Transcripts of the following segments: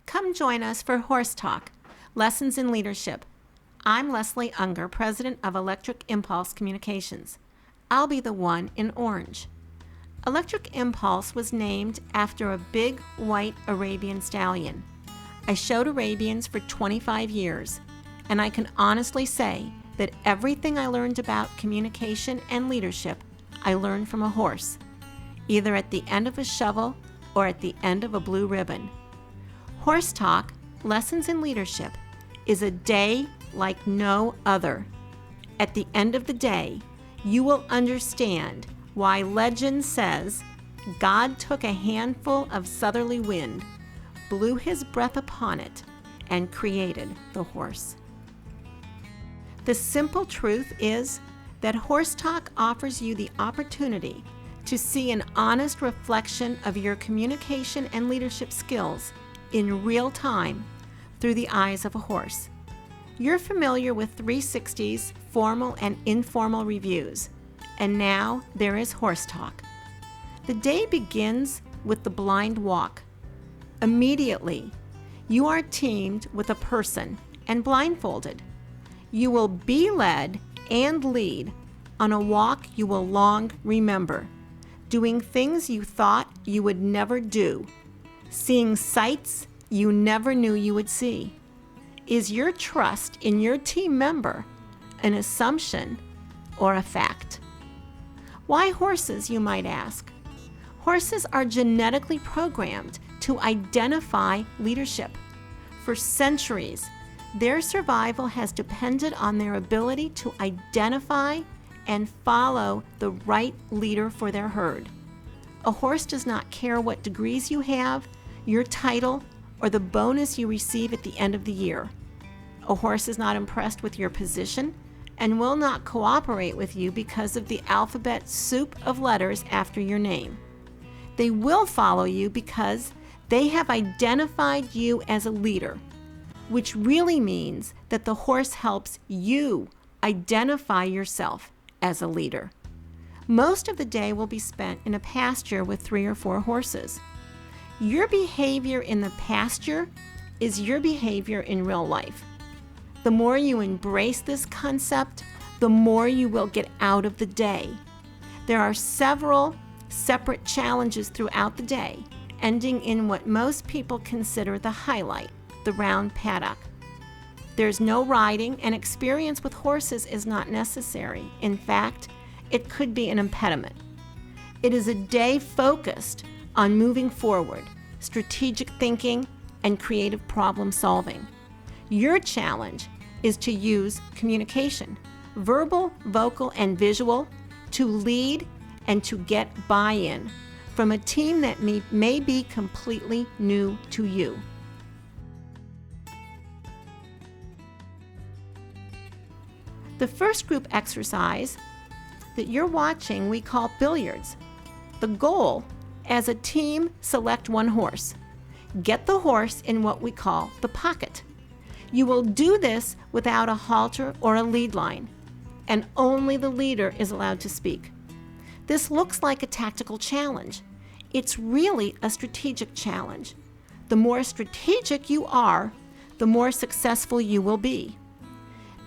Come join us for HorseTalk, Lessons in Leadership. I'm Leslie Ungar, President of Electric Impulse Communications. I'll be the one in orange. Electric Impulse was named after a big white Arabian stallion. I showed Arabians for 25 years, and I can honestly say that everything I learned about communication and leadership, I learned from a horse, either at the end of a shovel or at the end of a blue ribbon. HorseTalk, Lessons in Leadership, is a day like no other. At the end of the day, you will understand why legend says God took a handful of southerly wind, blew his breath upon it, and created the horse. The simple truth is that HorseTalk offers you the opportunity to see an honest reflection of your communication and leadership skills in real time through the eyes of a horse. You're familiar with 360's formal and informal reviews, and now there is HorseTalk. The day begins with the blind walk. Immediately, you are teamed with a person and blindfolded. You will be led and lead on a walk you will long remember, doing things you thought you would never do, seeing sights you never knew you would see. Is your trust in your team member an assumption or a fact? Why horses, you might ask? Horses are genetically programmed to identify leadership. For centuries, their survival has depended on their ability to identify and follow the right leader for their herd. A horse does not care what degrees you have, your title, or the bonus you receive at the end of the year. A horse is not impressed with your position and will not cooperate with you because of the alphabet soup of letters after your name. They will follow you because they have identified you as a leader, which really means that the horse helps you identify yourself as a leader. Most of the day will be spent in a pasture with 3 or 4 horses. Your behavior in the pasture is your behavior in real life. The more you embrace this concept, the more you will get out of the day. There are several separate challenges throughout the day, ending in what most people consider the highlight, the round paddock. There's no riding, and experience with horses is not necessary. In fact, it could be an impediment. It is a day focused on moving forward, strategic thinking, and creative problem solving. Your challenge is to use communication, verbal, vocal, and visual, to lead and to get buy-in from a team that may be completely new to you. The first group exercise that you're watching we call billiards. The goal, as a team, select one horse. Get the horse in what we call the pocket. You will do this without a halter or a lead line, and only the leader is allowed to speak. This looks like a tactical challenge. It's really a strategic challenge. The more strategic you are, the more successful you will be.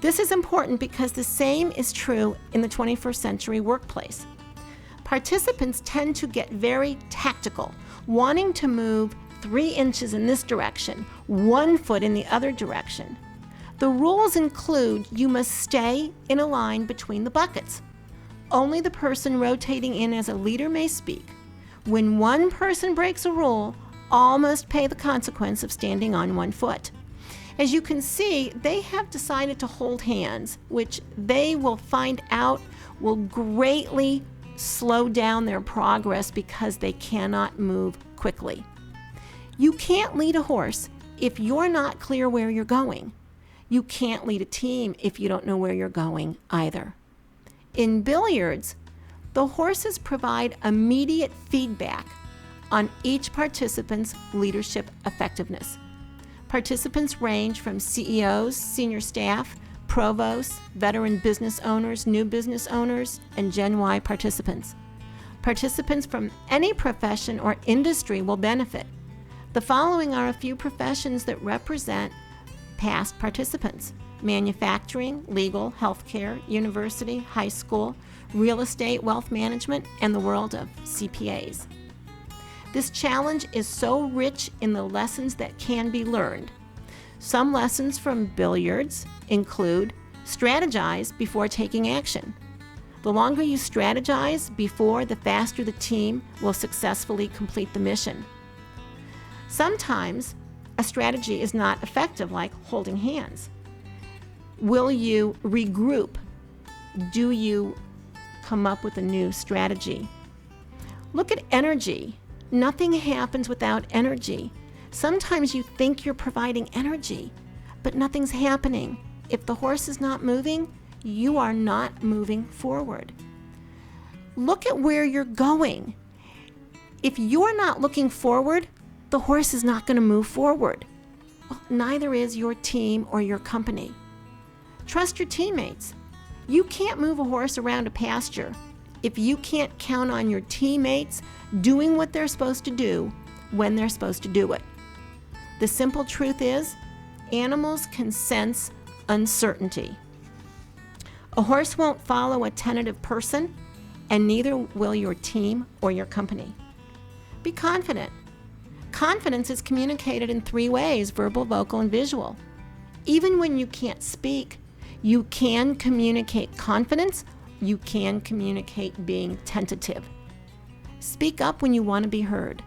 This is important because the same is true in the 21st century workplace. Participants tend to get very tactical, wanting to move 3 inches in this direction, 1 foot in the other direction. The rules include you must stay in a line between the buckets. Only the person rotating in as a leader may speak. When one person breaks a rule, all must pay the consequence of standing on 1 foot. As you can see, they have decided to hold hands, which they will find out will greatly slow down their progress because they cannot move quickly. You can't lead a horse if you're not clear where you're going. You can't lead a team if you don't know where you're going either. In billiards, the horses provide immediate feedback on each participant's leadership effectiveness. Participants range from CEOs, senior staff, provosts, veteran business owners, new business owners, and Gen Y participants. Participants from any profession or industry will benefit. The following are a few professions that represent past participants: manufacturing, legal, healthcare, university, high school, real estate, wealth management, and the world of CPAs. This challenge is so rich in the lessons that can be learned. Some lessons from billiards include strategize before taking action. The longer you strategize before, the faster the team will successfully complete the mission. Sometimes a strategy is not effective, like holding hands. Will you regroup? Do you come up with a new strategy? Look at energy. Nothing happens without energy. Sometimes you think you're providing energy, but nothing's happening. If the horse is not moving, you are not moving forward. Look at where you're going. If you're not looking forward, the horse is not going to move forward. Well, neither is your team or your company. Trust your teammates. You can't move a horse around a pasture if you can't count on your teammates doing what they're supposed to do when they're supposed to do it. The simple truth is, animals can sense uncertainty. A horse won't follow a tentative person, and neither will your team or your company. Be confident. Confidence is communicated in 3 ways: verbal, vocal, and visual. Even when you can't speak, you can communicate confidence. You can communicate being tentative. Speak up when you want to be heard.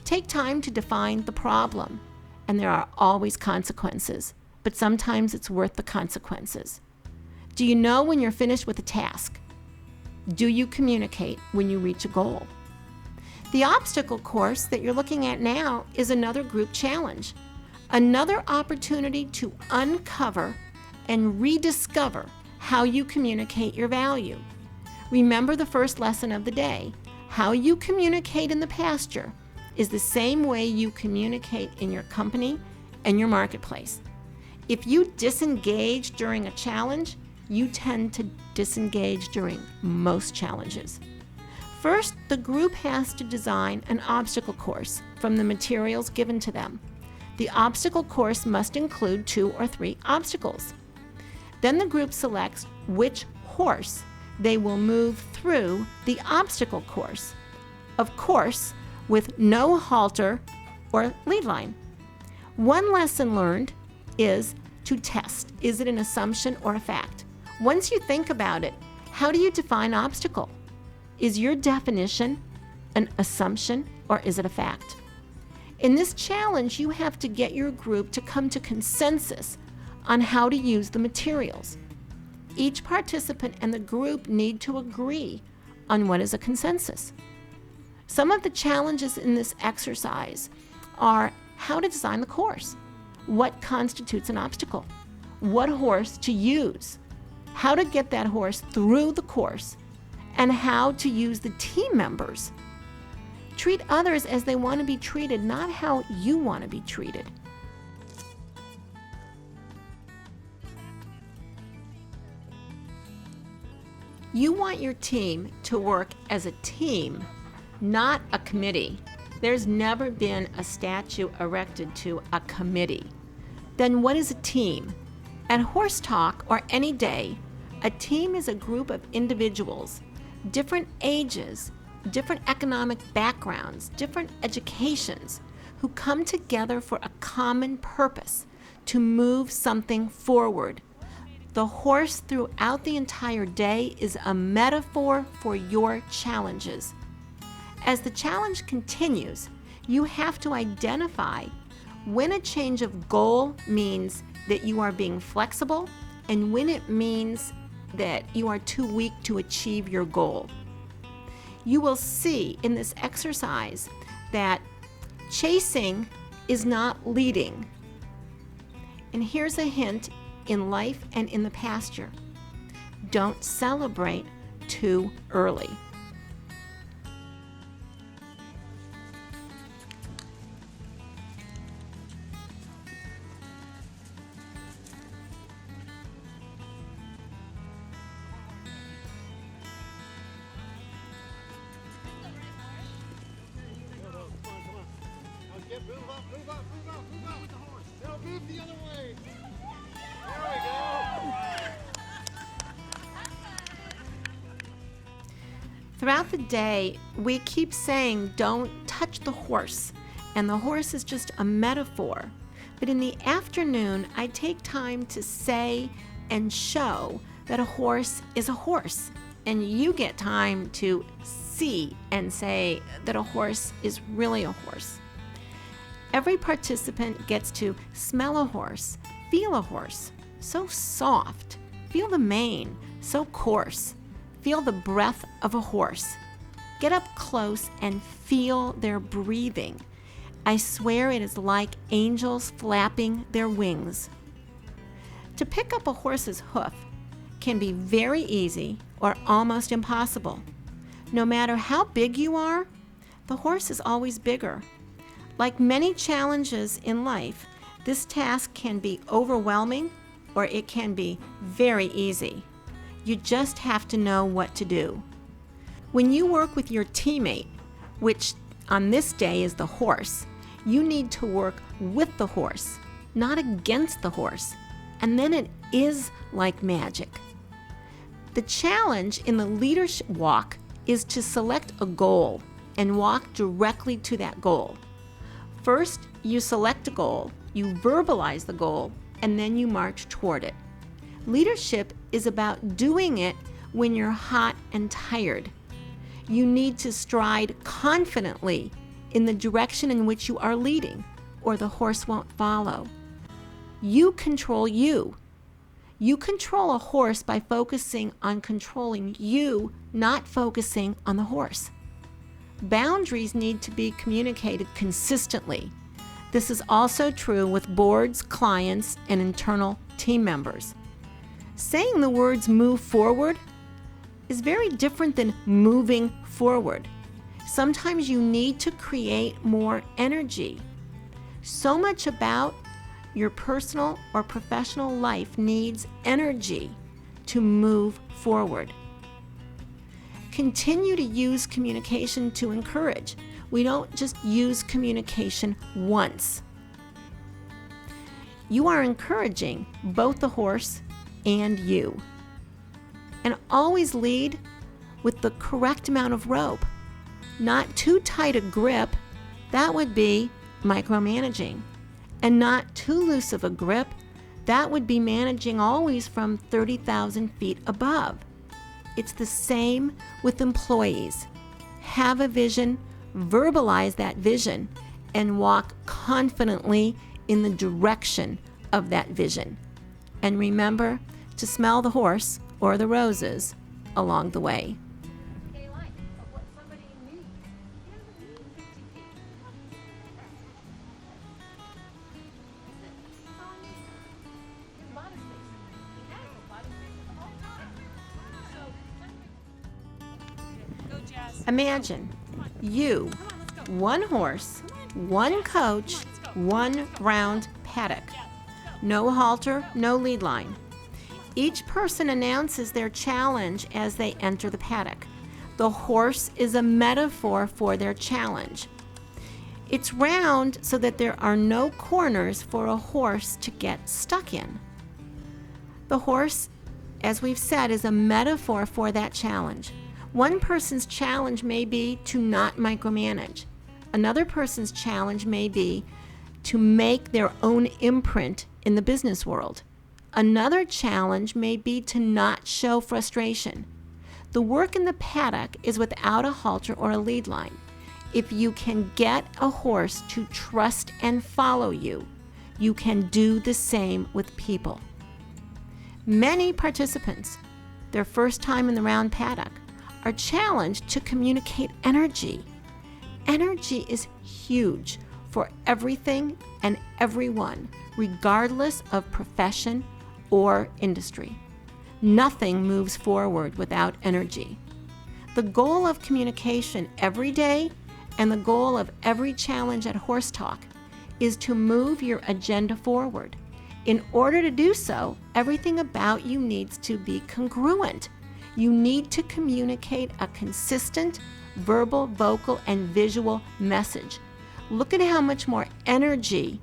Take time to define the problem, and there are always consequences, but sometimes it's worth the consequences. Do you know when you're finished with a task? Do you communicate when you reach a goal? The obstacle course that you're looking at now is another group challenge, another opportunity to uncover and rediscover how you communicate your value. Remember the first lesson of the day: how you communicate in the pasture is the same way you communicate in your company and your marketplace. If you disengage during a challenge, you tend to disengage during most challenges. First, the group has to design an obstacle course from the materials given to them. The obstacle course must include 2 or 3 obstacles. Then the group selects which horse they will move through the obstacle course, of course, with no halter or lead line. One lesson learned is to test. Is it an assumption or a fact? Once you think about it, how do you define obstacle? Is your definition an assumption or is it a fact? In this challenge, you have to get your group to come to consensus on how to use the materials. Each participant and the group need to agree on what is a consensus. Some of the challenges in this exercise are how to design the course, what constitutes an obstacle, what horse to use, how to get that horse through the course, and how to use the team members. Treat others as they want to be treated, not how you want to be treated. You want your team to work as a team, not a committee. There's never been a statue erected to a committee. Then what is a team? At HorseTalk or any day, a team is a group of individuals, different ages, different economic backgrounds, different educations, who come together for a common purpose, to move something forward. The horse throughout the entire day is a metaphor for your challenges. As the challenge continues, you have to identify when a change of goal means that you are being flexible and when it means that you are too weak to achieve your goal. You will see in this exercise that chasing is not leading. And here's a hint in life and in the pasture: don't celebrate too early. Get move up, move up, move up, move up with the horse. Now move the other way. There we go. Throughout the day, we keep saying, don't touch the horse, and the horse is just a metaphor. But in the afternoon, I take time to say and show that a horse is a horse, and you get time to see and say that a horse is really a horse. Every participant gets to smell a horse, feel a horse, so soft, feel the mane, so coarse. Feel the breath of a horse. Get up close and feel their breathing. I swear it is like angels flapping their wings. To pick up a horse's hoof can be very easy or almost impossible. No matter how big you are, the horse is always bigger. Like many challenges in life, this task can be overwhelming or it can be very easy. You just have to know what to do. When you work with your teammate, which on this day is the horse, you need to work with the horse, not against the horse. And then it is like magic. The challenge in the leadership walk is to select a goal and walk directly to that goal. First, you select a goal, you verbalize the goal, and then you march toward it. Leadership is about doing it when you're hot and tired. You need to stride confidently in the direction in which you are leading, or the horse won't follow. You control you. You control a horse by focusing on controlling you, not focusing on the horse. Boundaries need to be communicated consistently. This is also true with boards, clients, and internal team members. Saying the words move forward is very different than moving forward. Sometimes you need to create more energy. So much about your personal or professional life needs energy to move forward. Continue to use communication to encourage. We don't just use communication once. You are encouraging both the horse and you. And always lead with the correct amount of rope. Not too tight a grip, that would be micromanaging. And not too loose of a grip, that would be managing always from 30,000 feet above. It's the same with employees. Have a vision, verbalize that vision, and walk confidently in the direction of that vision. And remember to smell the horse or the roses along the way. Imagine you, one horse, one coach, one round paddock. No halter, no lead line. Each person announces their challenge as they enter the paddock. The horse is a metaphor for their challenge. It's round so that there are no corners for a horse to get stuck in. The horse, as we've said, is a metaphor for that challenge. One person's challenge may be to not micromanage. Another person's challenge may be to make their own imprint in the business world. Another challenge may be to not show frustration. The work in the paddock is without a halter or a lead line. If you can get a horse to trust and follow you, you can do the same with people. Many participants, their first time in the round paddock, are challenged to communicate energy. Energy is huge for everything and everyone, regardless of profession or industry. Nothing moves forward without energy. The goal of communication every day and the goal of every challenge at HorseTalk is to move your agenda forward. In order to do so, everything about you needs to be congruent. You need to communicate a consistent verbal, vocal, and visual message. Look at how much more energy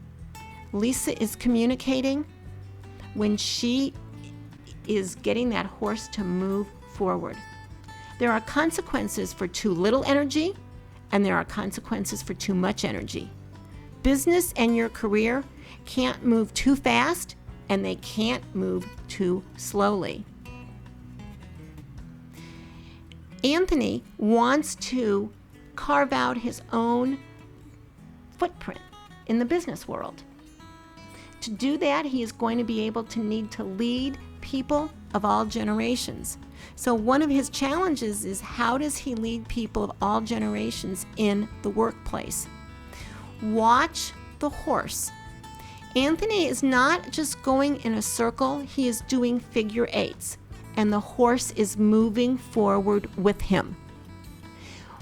Lisa is communicating when she is getting that horse to move forward. There are consequences for too little energy, and there are consequences for too much energy. Business and your career can't move too fast, and they can't move too slowly. Anthony wants to carve out his own footprint in the business world. To do that, he is going to be able to need to lead people of all generations. So one of his challenges is, how does he lead people of all generations in the workplace? Watch the horse. Anthony is not just going in a circle, he is doing figure eights, and the horse is moving forward with him.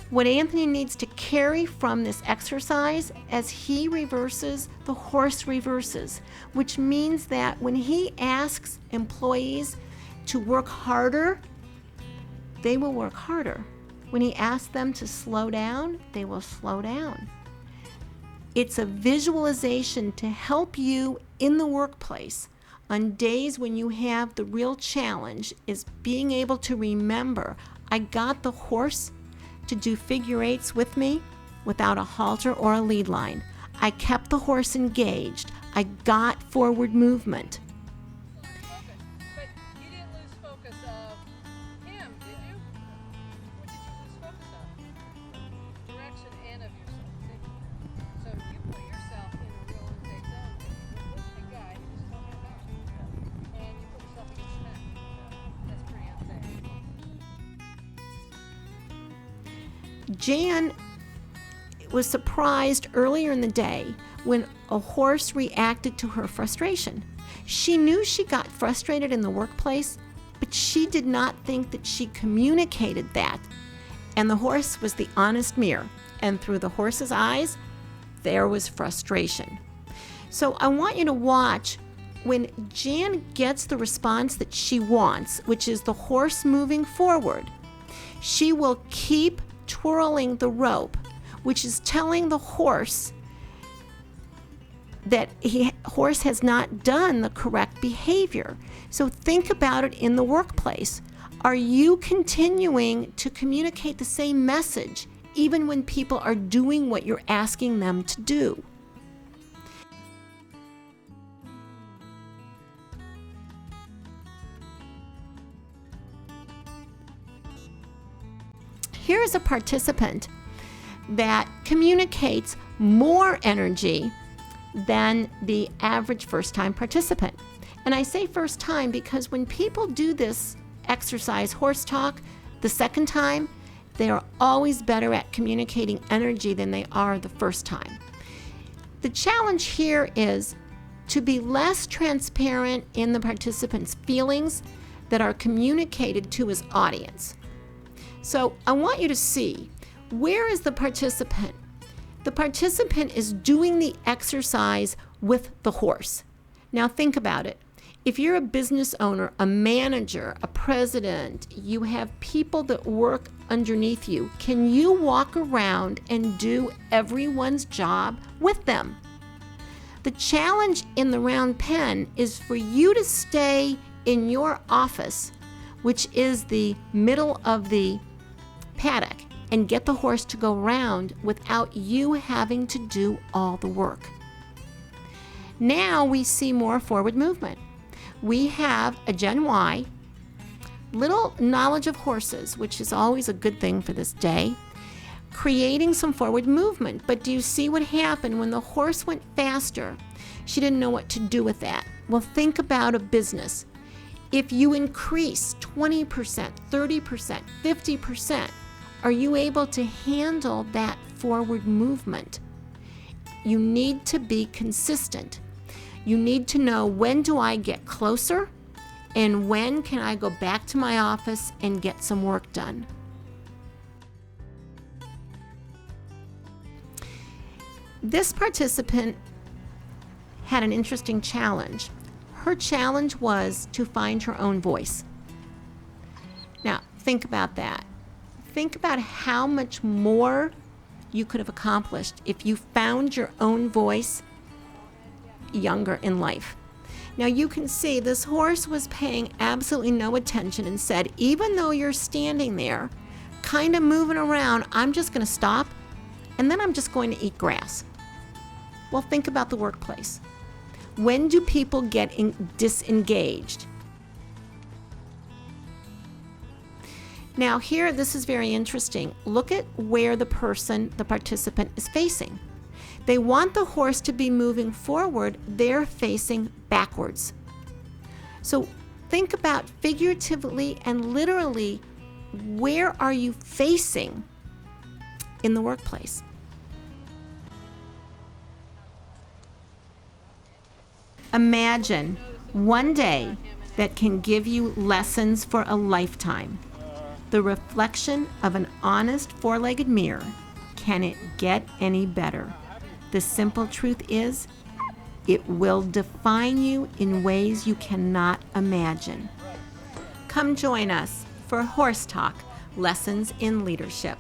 What Anthony needs to carry from this exercise, as he reverses, the horse reverses, which means that when he asks employees to work harder, they will work harder. When he asks them to slow down, they will slow down. It's a visualization to help you in the workplace on days when you have the real challenge, is being able to remember, I got the horse to do figure eights with me without a halter or a lead line. I kept the horse engaged. I got forward movement. But you didn't lose focus of him, did you? What did you lose focus of? Direction and of yourself. See? So you put yourself in a real intake zone. What's the guy who was talking about? And you put yourself against that. That's pretty unsafe. Jan was surprised earlier in the day when a horse reacted to her frustration. She knew she got frustrated in the workplace, but she did not think that she communicated that. And the horse was the honest mirror, and through the horse's eyes, there was frustration. So I want you to watch when Jan gets the response that she wants, which is the horse moving forward. She will keep twirling the rope, which is telling the horse that horse has not done the correct behavior. So think about it in the workplace. Are you continuing to communicate the same message even when people are doing what you're asking them to do? Here is a participant that communicates more energy than the average first-time participant. And I say first time because when people do this exercise, horse talk, the second time, they are always better at communicating energy than they are the first time. The challenge here is to be less transparent in the participant's feelings that are communicated to his audience. So I want you to see, where is the participant? The participant is doing the exercise with the horse. Now think about it. If you're a business owner, a manager, a president, you have people that work underneath you, can you walk around and do everyone's job with them? The challenge in the round pen is for you to stay in your office, which is the middle of the paddock, and get the horse to go round without you having to do all the work. Now we see more forward movement. We have a Gen Y, little knowledge of horses, which is always a good thing for this day, creating some forward movement. But do you see what happened when the horse went faster? She didn't know what to do with that. Well, think about a business. If you increase 20%, 30%, 50%, are you able to handle that forward movement? You need to be consistent. You need to know, when do I get closer and when can I go back to my office and get some work done? This participant had an interesting challenge. Her challenge was to find her own voice. Now, think about that. Think about how much more you could have accomplished if you found your own voice younger in life. Now you can see this horse was paying absolutely no attention and said, even though you're standing there, kind of moving around, I'm just going to stop and then I'm just going to eat grass. Well, think about the workplace. When do people get disengaged? Now here, this is very interesting. Look at where the participant is facing. They want the horse to be moving forward, they're facing backwards. So think about figuratively and literally, where are you facing in the workplace? Imagine one day that can give you lessons for a lifetime. The reflection of an honest four-legged mirror. Can it get any better? The simple truth is, it will define you in ways you cannot imagine. Come join us for Horse Talk, Lessons in Leadership.